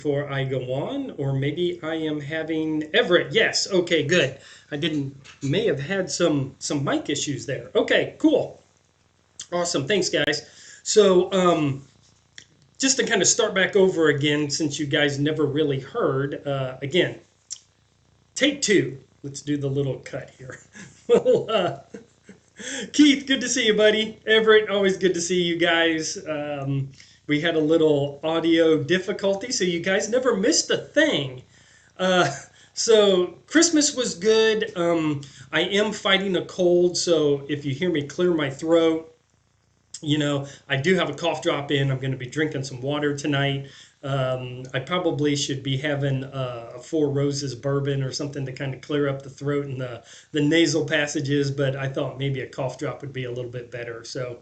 before I go on, or maybe I am having Everett. Yes, okay, good. I didn't may have had some mic issues there. Okay, cool. Awesome. Thanks guys. So, just to kind of start back over again since you guys never really heard again, take two. Let's do the little cut here. well, Keith, good to see you, buddy. Everett, always good to see you guys. We had a little audio difficulty, so you guys never missed a thing. Uh, so Christmas was good. I am fighting a cold, so if you hear me clear my throat, I do have a cough drop in. I'm going to be drinking some water tonight. I probably should be having a Four Roses bourbon or something to kind of clear up the throat and the nasal passages, but I thought maybe a cough drop would be a little bit better. So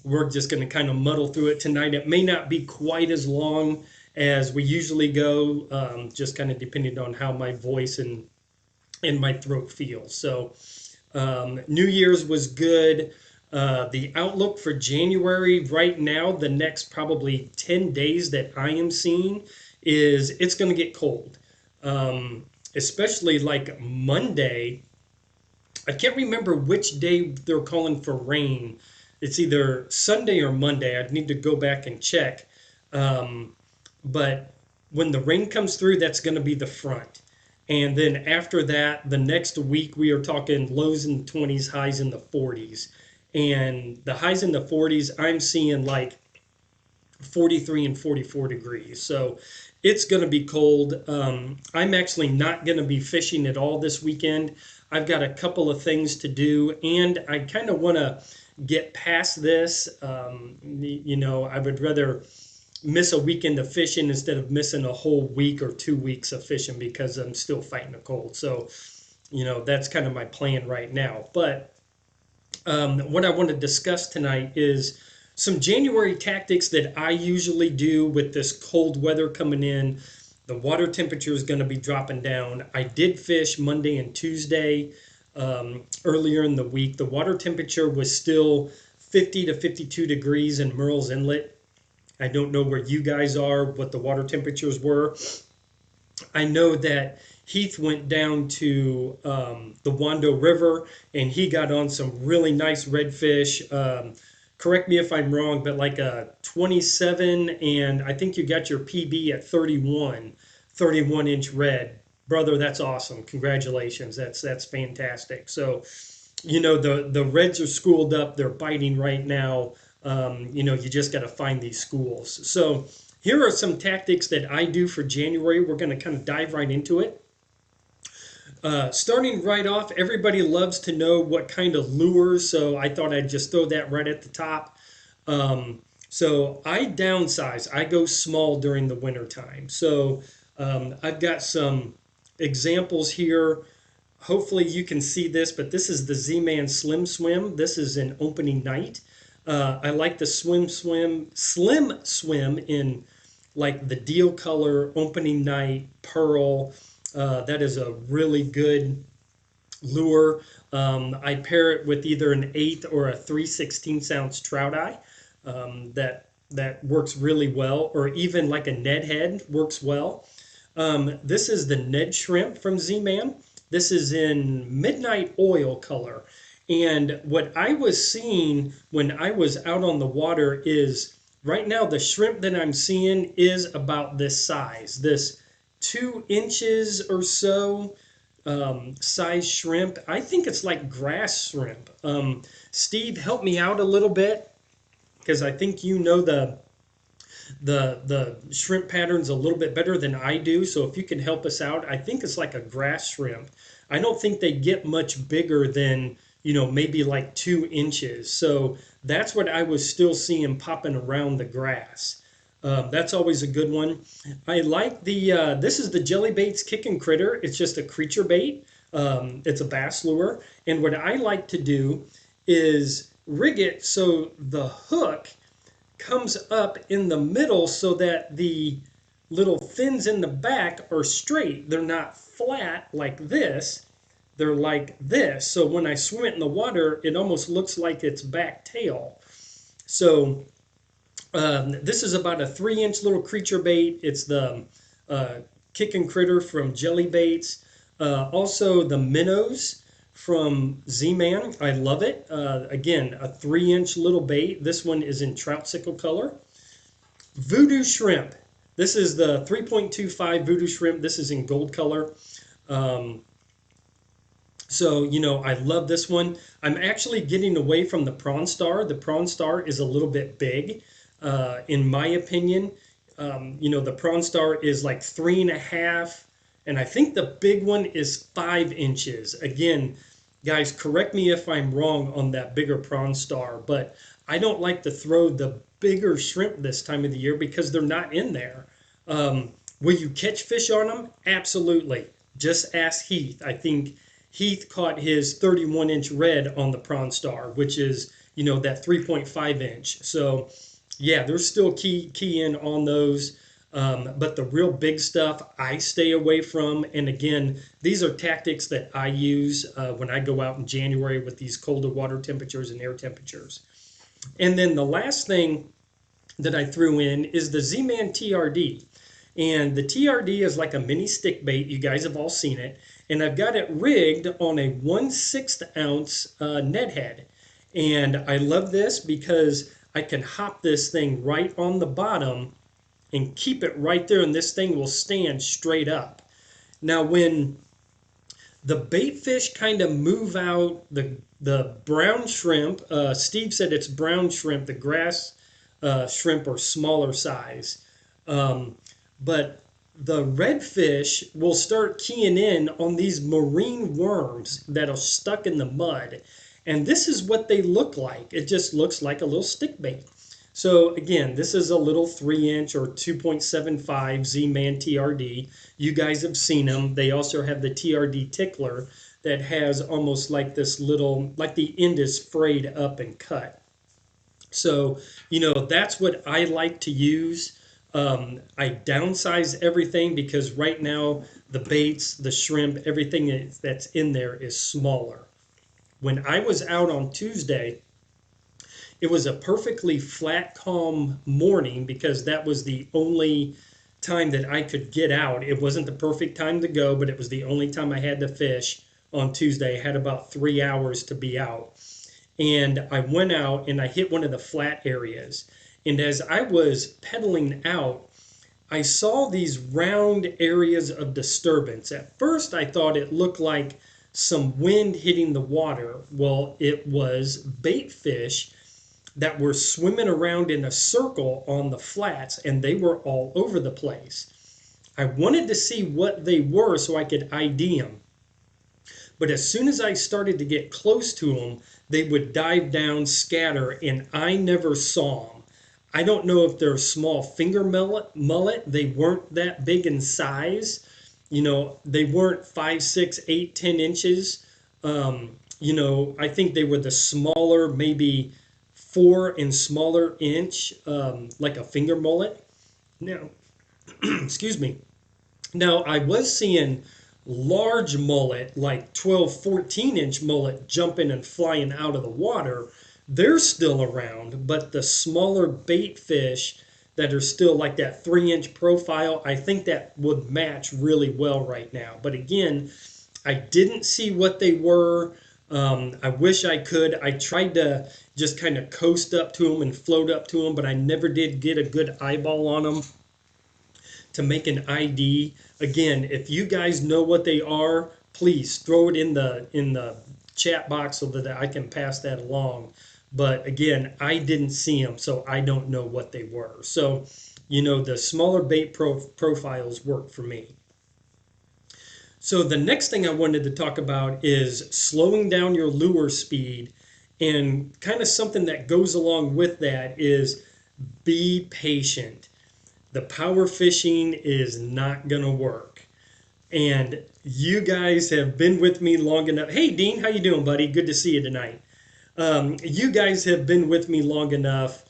we're just going to kind of muddle through it tonight. It may not be quite as long as we usually go, just kind of depending on how my voice and my throat feels. So New Year's was good. The outlook for January right now, the next probably 10 days that I am seeing is it's going to get cold. Especially like Monday. I can't remember which day they're calling for rain. It's either Sunday or Monday. I'd need to go back and check. But when the rain comes through, that's going to be the front. And then after that, the next week, we are talking lows in the 20s, highs in the 40s. And the highs in the 40s, I'm seeing like 43 and 44 degrees. So it's going to be cold. I'm actually not going to be fishing at all this weekend. I've got a couple of things to do, and I kind of want to get past this. I would rather miss a weekend of fishing instead of missing a whole week or 2 weeks of fishing because I'm still fighting a cold. So, that's kind of my plan right now. But what I want to discuss tonight is some January tactics that I usually do with this cold weather coming in. The water temperature is going to be dropping down. I did fish Monday and Tuesday earlier in the week. The water temperature was still 50 to 52 degrees in Murrells Inlet. I don't know where you guys are, what the water temperatures were. I know that Heath went down to the Wando River and he got on some really nice redfish. Correct me if I'm wrong, but like a 27, and I think you got your PB at 31-inch red. Brother, that's awesome. Congratulations. That's fantastic. So, the reds are schooled up. They're biting right now. You just got to find these schools. So here are some tactics that I do for January. We're going to kind of dive right into it. Starting right off, everybody loves to know what kind of lures, so I thought I'd just throw that right at the top. So I downsize. I go small during the winter time. So I've got some examples here. Hopefully you can see this, but this is the Z-Man Slim Swim. This is an opening night. I like the slim swim in like the deal color opening night pearl. That is a really good lure. I pair it with either an 1/8 or a 3/16 ounce trout eye. That works really well, or even like a Ned head works well. This is the Ned shrimp from Z-Man. This is in midnight oil color. And what I was seeing when I was out on the water is right now the shrimp that I'm seeing is about this size, this 2 inches or so size shrimp. I think it's like grass shrimp. Steve, help me out a little bit because I think the shrimp patterns a little bit better than I do. So if you can help us out, I think it's like a grass shrimp. I don't think they get much bigger than maybe like 2 inches. So that's what I was still seeing popping around the grass. That's always a good one. I like this is the Jelly Baits Kickin' Critter. It's just a creature bait. It's a bass lure. And what I like to do is rig it so the hook comes up in the middle so that the little fins in the back are straight. They're not flat like this. They're like this. So when I swim it in the water, it almost looks like it's back tail. So this is about a 3-inch little creature bait. It's the Kickin' Critter from Jelly Baits. Also the minnows from Z-Man. I love it. Again, a 3-inch little bait. This one is in trout sickle color. Voodoo shrimp. This is the 3.25 voodoo shrimp. This is in gold color. Um, so, I love this one. I'm actually getting away from the Prawn Star. The Prawn Star is a little bit big, in my opinion. The Prawn Star is like 3.5, and I think the big one is 5 inches. Again, guys, correct me if I'm wrong on that bigger Prawn Star, but I don't like to throw the bigger shrimp this time of the year because they're not in there. Will you catch fish on them? Absolutely. Just ask Heath. I think Heath caught his 31-inch red on the Prawn Star, which is, that 3.5-inch. So, yeah, there's still key in on those. But the real big stuff I stay away from. And again, these are tactics that I use when I go out in January with these colder water temperatures and air temperatures. And then the last thing that I threw in is the Z-Man TRD. And the TRD is like a mini stick bait. You guys have all seen it. And I've got it rigged on a 1/6 ounce net head. And I love this because I can hop this thing right on the bottom and keep it right there, and this thing will stand straight up. Now, when the bait fish kind of move out, the brown shrimp, Steve said it's brown shrimp, the grass shrimp are smaller size. But the redfish will start keying in on these marine worms that are stuck in the mud. And this is what they look like. It just looks like a little stick bait. So again, this is a little 3-inch or 2.75 Z-Man TRD. You guys have seen them. They also have the TRD tickler that has almost like this little, like the end is frayed up and cut. So, that's what I like to use. I downsize everything because right now the baits, the shrimp, everything that's in there is smaller. When I was out on Tuesday, it was a perfectly flat, calm morning because that was the only time that I could get out. It wasn't the perfect time to go, but it was the only time I had to fish on Tuesday. I had about 3 hours to be out. And I went out and I hit one of the flat areas. And as I was pedaling out, I saw these round areas of disturbance. At first, I thought it looked like some wind hitting the water. Well, it was bait fish that were swimming around in a circle on the flats, and they were all over the place. I wanted to see what they were so I could ID them. But as soon as I started to get close to them, they would dive down, scatter, and I never saw them. I don't know if they're a small finger mullet. They weren't that big in size. They weren't 5, 6, 8, 10 inches. I think they were the smaller, maybe 4 and smaller inch, like a finger mullet. Now, excuse me. Now, I was seeing large mullet, like 12, 14-inch mullet jumping and flying out of the water. They're still around, but the smaller bait fish that are still like that 3-inch profile, I think that would match really well right now. But again, I didn't see what they were. I wish I could. I tried to just kind of coast up to them and float up to them, but I never did get a good eyeball on them to make an ID. Again, if you guys know what they are, please throw it in the chat box so that I can pass that along. But again, I didn't see them, so I don't know what they were. So, the smaller bait profiles work for me. So the next thing I wanted to talk about is slowing down your lure speed, and kind of something that goes along with that is be patient. The power fishing is not going to work. And you guys have been with me long enough. Hey, Dean, how you doing, buddy? Good to see you tonight. You guys have been with me long enough.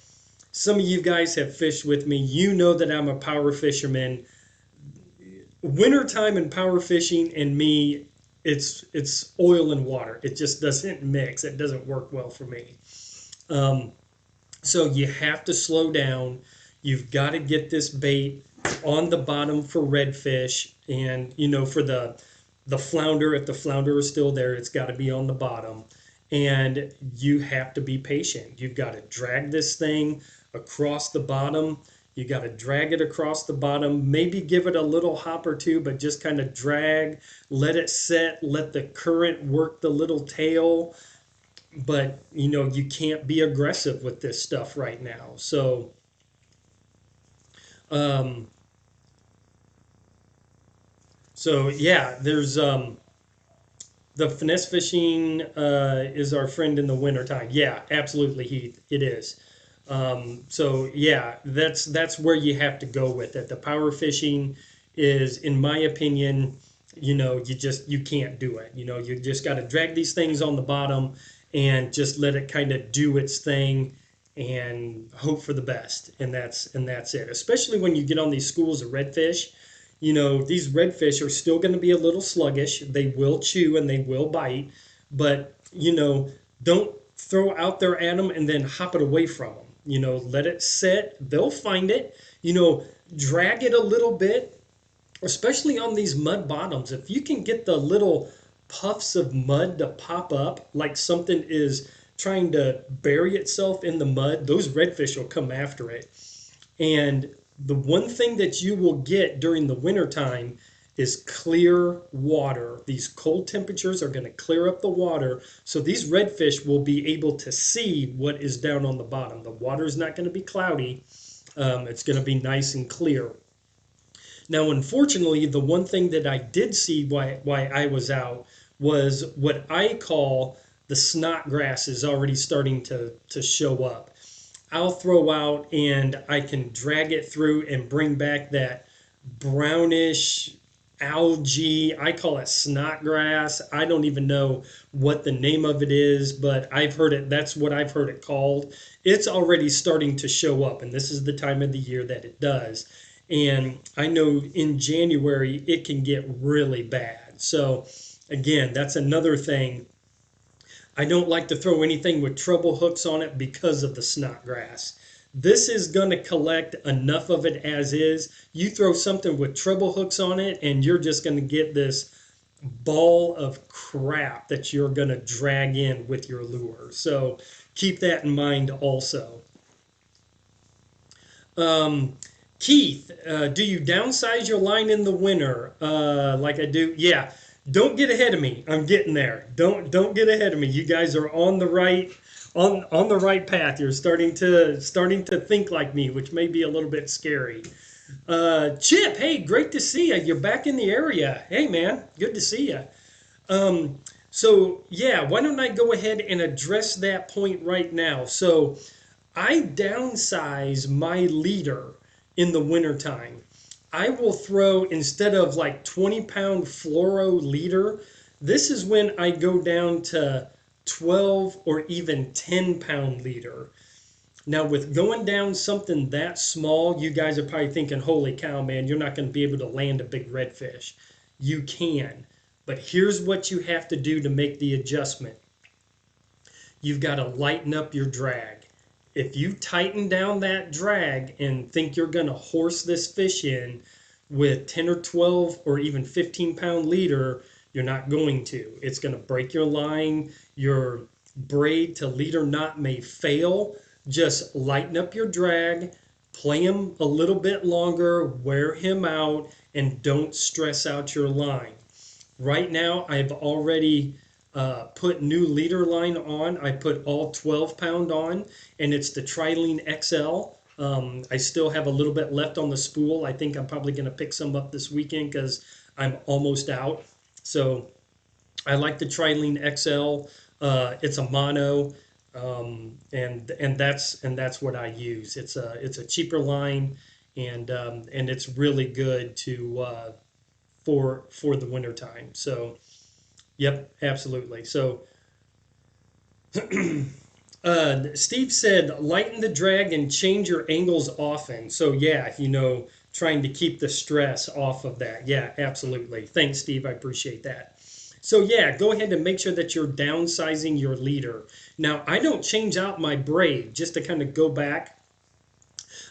Some of you guys have fished with me. You know that I'm a power fisherman. Wintertime and power fishing and me, it's oil and water. It just doesn't mix. It doesn't work well for me. So you have to slow down. You've got to get this bait on the bottom for redfish, and you know, for the flounder, if the flounder is still there, it's got to be on the bottom. And you have to be patient. You've got to drag this thing across the bottom. You got to drag it across the bottom, maybe give it a little hop or two, but just kind of drag, let it set, let the current work the little tail. But you know, you can't be aggressive with this stuff right now. Um, so yeah, there's the finesse fishing is our friend in the wintertime. Yeah, absolutely, Heath. It is. So yeah, that's where you have to go with it. The power fishing is, in my opinion, you know, you can't do it. You know, you just got to drag these things on the bottom and just let it kind of do its thing and hope for the best. And that's it. Especially when you get on these schools of redfish, you know, these redfish are still going to be a little sluggish. They will chew and they will bite, but you know, don't throw out there at them and then hop it away from them. You know, let it sit. They'll find it. You know, drag it a little bit, especially on these mud bottoms. If you can get the little puffs of mud to pop up like something is trying to bury itself in the mud, those redfish will come after it. And the one thing that you will get during the wintertime is clear water. These cold temperatures are going to clear up the water. So these redfish will be able to see what is down on the bottom. The water is not going to be cloudy. It's going to be nice and clear. Now, unfortunately, the one thing that I did see why I was out was what I call the snot grass is already starting to show up. I'll throw out and I can drag it through and bring back that brownish algae. I call it snot grass. I don't even know what the name of it is, but I've heard it. That's what I've heard it called. It's already starting to show up, and this is the time of the year that it does. And I know in January it can get really bad. So again, that's another thing. I don't like to throw anything with treble hooks on it because of the snot grass. This is going to collect enough of it as is. You throw something with treble hooks on it, and you're just going to get this ball of crap that you're going to drag in with your lure. So keep that in mind also. Um, Keith, do you downsize your line in the winter like I do? Yeah. Don't get ahead of me. I'm getting there. Don't get ahead of me. You guys are on the right on the right path. You're starting to think like me, which may be a little bit scary. Chip, hey, great to see you. You're back in the area. Hey, man, good to see you. So yeah, why don't I go ahead and address that point right now? So I downsize my leader in the wintertime. I will throw, instead of like 20-pound fluoro leader, this is when I go down to 12 or even 10-pound leader. Now, with going down something that small, you guys are probably thinking, holy cow, man, you're not going to be able to land a big redfish. You can. But here's what you have to do to make the adjustment. You've got to lighten up your drag. If you tighten down that drag and think you're going to horse this fish in with 10 or 12 or even 15-pound leader, you're not going to. It's going to break your line. Your braid to leader knot may fail. Just lighten up your drag, play him a little bit longer, wear him out, and don't stress out your line. Right now, I've already put new leader line on. I put all 12-pound on, and it's the Trilene XL. I still have a little bit left on the spool. I think I'm probably going to pick some up this weekend because I'm almost out. So I like the Trilene XL. It's a mono, and that's what I use. It's a cheaper line, and it's really good to for the winter time. So yep, absolutely. So Steve said, lighten the drag and change your angles often. So yeah, you know, trying to keep the stress off of that. Yeah, absolutely. Thanks, Steve. I appreciate that. So yeah, go ahead and make sure that you're downsizing your leader. Now, I don't change out my braid, just to kind of go back.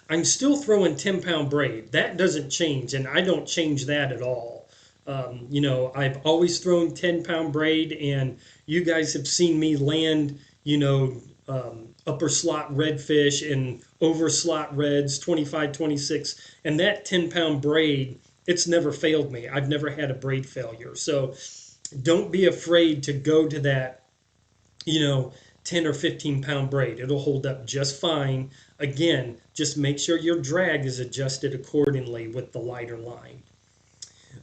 I'm still throwing 10-pound braid. That doesn't change, and I don't change that at all. I've always thrown 10-pound braid, and you guys have seen me land, upper slot redfish and over slot reds, 25, 26, and that 10-pound braid, it's never failed me. I've never had a braid failure. So don't be afraid to go to that, 10 or 15-pound braid. It'll hold up just fine. Again, just make sure your drag is adjusted accordingly with the lighter line.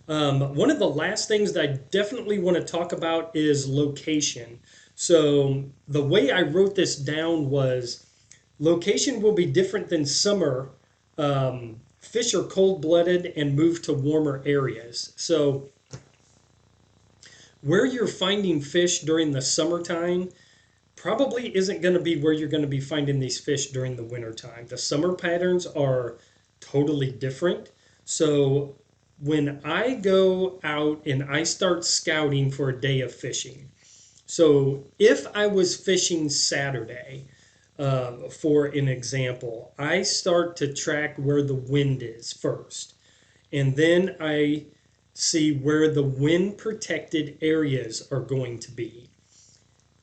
One of the last things that I definitely want to talk about is location. So the way I wrote this down was location will be different than summer. Fish are cold-blooded and move to warmer areas. So where you're finding fish during the summertime probably isn't going to be where you're going to be finding these fish during the wintertime. The summer patterns are totally different. So when I go out and I start scouting for a day of fishing, so if I was fishing Saturday, for an example, I start to track where the wind is first. And then I see where the wind protected areas are going to be.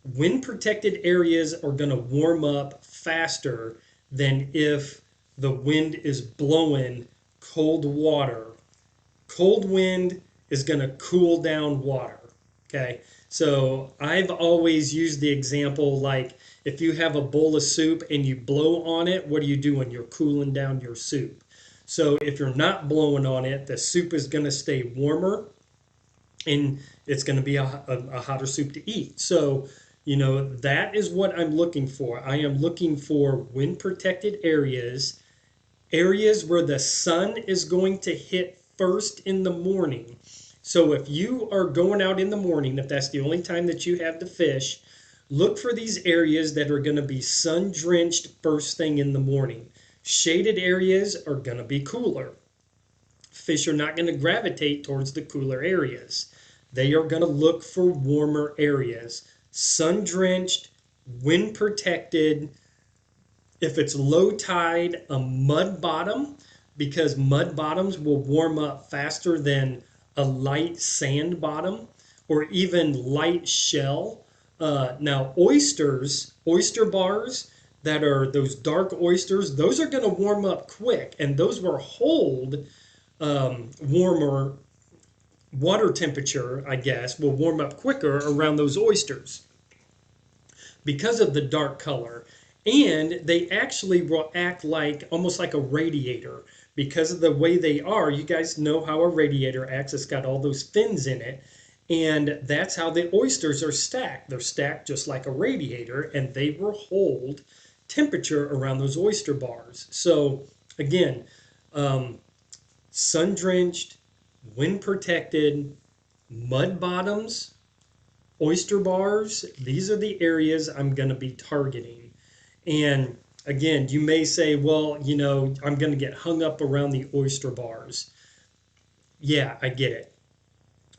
Wind protected areas are going to warm up faster than if the wind is blowing cold water. Cold wind is going to cool down water. Okay, so I've always used the example like if you have a bowl of soup and you blow on it, what are you doing? You're cooling down your soup. So if you're not blowing on it, the soup is going to stay warmer and it's going to be a hotter soup to eat. So, that is what I'm looking for. I am looking for wind protected areas, areas where the sun is going to hit first in the morning. So if you are going out in the morning, if that's the only time that you have to fish, look for these areas that are going to be sun drenched first thing in the morning. Shaded areas are going to be cooler. Fish are not going to gravitate towards the cooler areas. They are going to look for warmer areas. Sun drenched, wind protected. If it's low tide, a mud bottom, because mud bottoms will warm up faster than a light sand bottom or even light shell. Now, oyster bars that are those dark oysters, those are going to warm up quick, and those will hold warmer water temperature, I guess, will warm up quicker around those oysters because of the dark color. And they actually will act like almost like a radiator because of the way they are. You guys know how a radiator acts. It's got all those fins in it. And that's how the oysters are stacked. They're stacked just like a radiator, and they will hold temperature around those oyster bars. So again, sun-drenched, wind-protected, mud bottoms, oyster bars, these are the areas I'm going to be targeting. And again, you may say, well, I'm going to get hung up around the oyster bars. Yeah, I get it.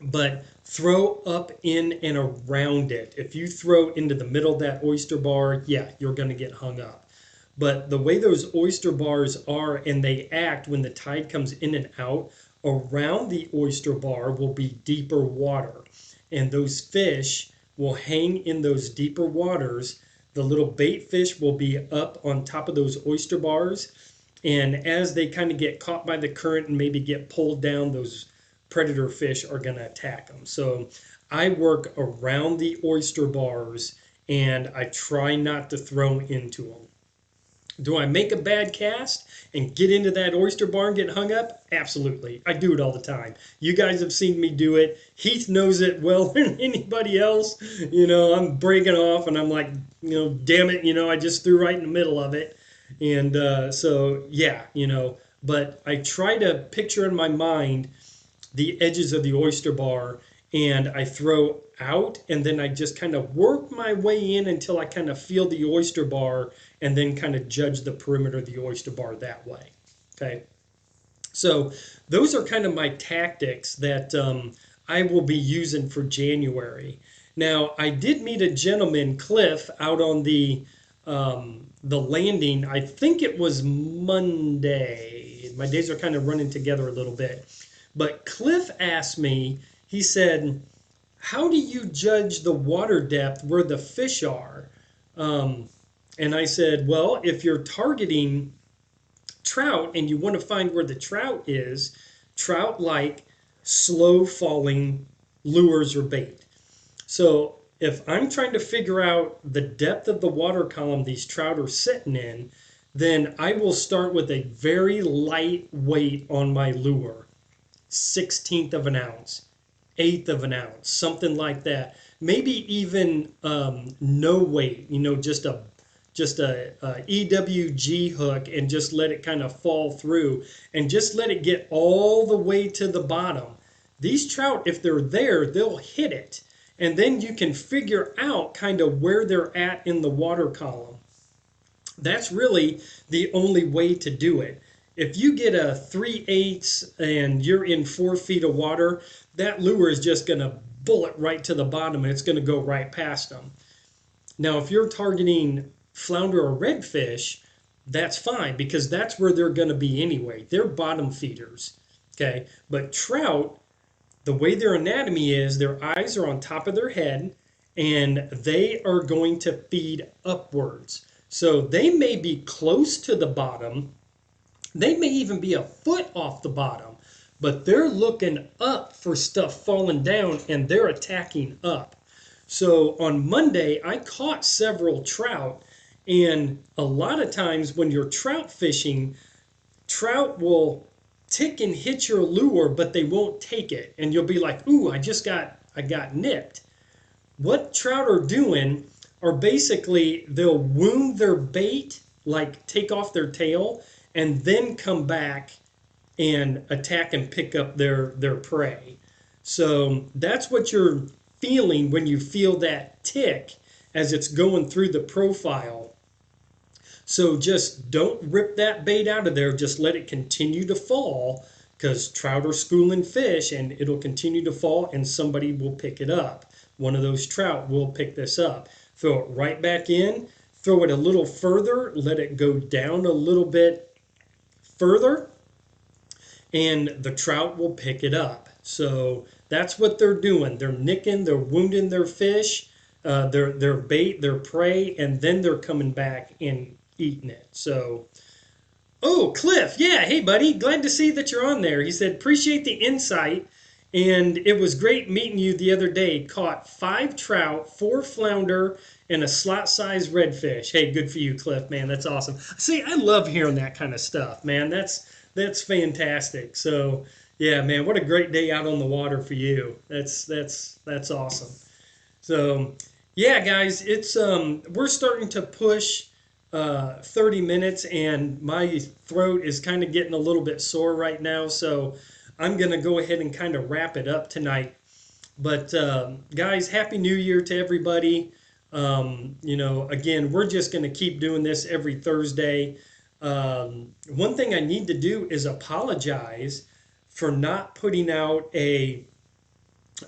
But throw up in and around it. If you throw into the middle of that oyster bar, yeah, you're going to get hung up. But the way those oyster bars are and they act when the tide comes in and out, around the oyster bar will be deeper water. And those fish will hang in those deeper waters. The little bait fish will be up on top of those oyster bars. And as they kind of get caught by the current and maybe get pulled down, those predator fish are going to attack them. So I work around the oyster bars and I try not to throw into them. Do I make a bad cast and get into that oyster bar and get hung up? Absolutely. I do it all the time. You guys have seen me do it. Heath knows it well than anybody else. I'm breaking off and I'm like, damn it, I just threw right in the middle of it. And so, yeah, but I try to picture in my mind the edges of the oyster bar and I throw out and then I just kind of work my way in until I kind of feel the oyster bar and then kind of judge the perimeter of the oyster bar that way. Okay. So those are kind of my tactics that I will be using for January. Now, I did meet a gentleman, Cliff, out on the the landing. I think it was Monday. My days are kind of running together a little bit. But Cliff asked me, he said, how do you judge the water depth where the fish are? Um, and I said, well, if you're targeting trout and you want to find where the trout is, trout like slow falling lures or bait. So if I'm trying to figure out the depth of the water column these trout are sitting in, then I will start with a very light weight on my lure, 1/16 of an ounce, eighth of an ounce, something like that. Maybe even no weight, just a EWG hook, and just let it kind of fall through and just let it get all the way to the bottom. These trout, if they're there, they'll hit it. And then you can figure out kind of where they're at in the water column. That's really the only way to do it. If you get a 3/8 and you're in 4 feet of water, that lure is just going to bullet right to the bottom and it's going to go right past them. Now, if you're targeting flounder or redfish, that's fine because that's where they're going to be anyway. They're bottom feeders. Okay. But trout, the way their anatomy is, their eyes are on top of their head and they are going to feed upwards. So they may be close to the bottom. They may even be a foot off the bottom, but they're looking up for stuff falling down and they're attacking up. So on Monday, I caught several trout, and a lot of times when you're trout fishing, trout will tick and hit your lure, but they won't take it. And you'll be like, ooh, I got nipped. What trout are doing are basically they'll wound their bait, like take off their tail, and then come back and attack and pick up their prey. So that's what you're feeling when you feel that tick as it's going through the profile. So just don't rip that bait out of there. Just let it continue to fall because trout are schooling fish and it'll continue to fall and somebody will pick it up. One of those trout will pick this up. Throw it right back in, throw it a little further, let it go down a little bit further, and the trout will pick it up. So that's what they're doing. They're nicking, they're wounding their fish, their bait, their prey, and then they're coming back and eating it. So, oh, Cliff, yeah, hey, buddy, glad to see that you're on there. He said, appreciate the insight, and it was great meeting you the other day. Caught 5 trout, 4 flounder, and a slot-sized redfish. Hey, good for you, Cliff, man. That's awesome. See, I love hearing that kind of stuff, man. That's fantastic. So, yeah, man, what a great day out on the water for you. That's awesome. So, yeah, guys, it's we're starting to push 30 minutes, and my throat is kind of getting a little bit sore right now. So, I'm gonna go ahead and kind of wrap it up tonight. But guys, Happy New Year to everybody. Again, we're just gonna keep doing this every Thursday. One thing I need to do is apologize for not putting out a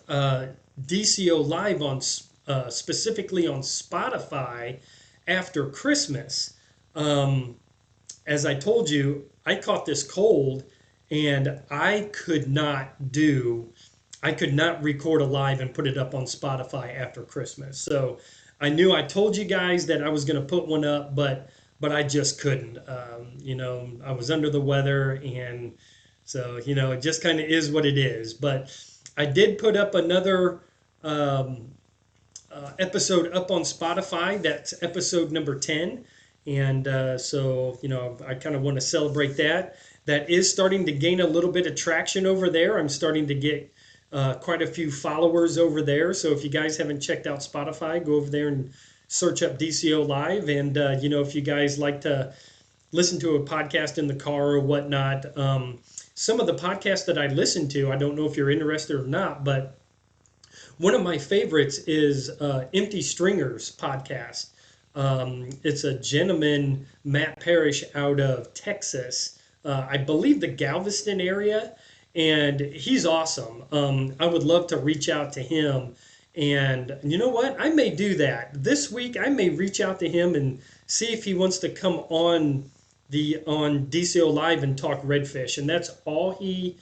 DCO live on specifically on Spotify after Christmas. As I told you, I caught this cold and I could not record a live and put it up on Spotify after Christmas. So I knew I told you guys that I was going to put one up, but I just couldn't. I was under the weather, and so, it just kind of is what it is. But I did put up another episode up on Spotify. That's episode number 10. And so, I kind of want to celebrate that. That is starting to gain a little bit of traction over there. I'm starting to get quite a few followers over there. So if you guys haven't checked out Spotify, go over there and search up DCO Live. And, if you guys like to listen to a podcast in the car or whatnot, some of the podcasts that I listen to, I don't know if you're interested or not, but one of my favorites is Empty Stringers podcast. It's a gentleman, Matt Parrish, out of Texas, I believe the Galveston area, and he's awesome. I would love to reach out to him, and you know what? I may do that. This week, I may reach out to him and see if he wants to come on DCO Live and talk redfish, and that's all he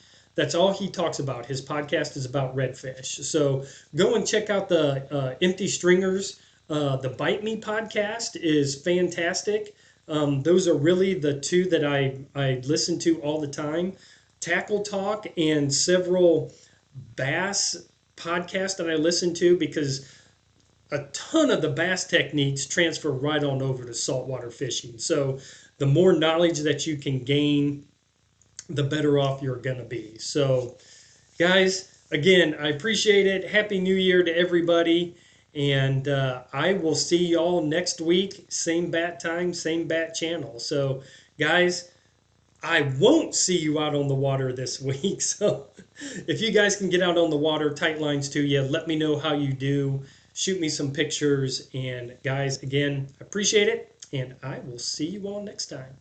talks about. His podcast is about redfish. So go and check out the Empty Stringers. The Bite Me podcast is fantastic. Those are really the two that I listen to all the time. Tackle Talk and several bass podcasts that I listen to, because a ton of the bass techniques transfer right on over to saltwater fishing. So the more knowledge that you can gain, the better off you're going to be. So, guys, again, I appreciate it. Happy New Year to everybody. And I will see y'all next week. Same bat time, same bat channel. So, guys, I won't see you out on the water this week. So, if you guys can get out on the water, tight lines to you, let me know how you do. Shoot me some pictures. And, guys, again, I appreciate it. And I will see you all next time.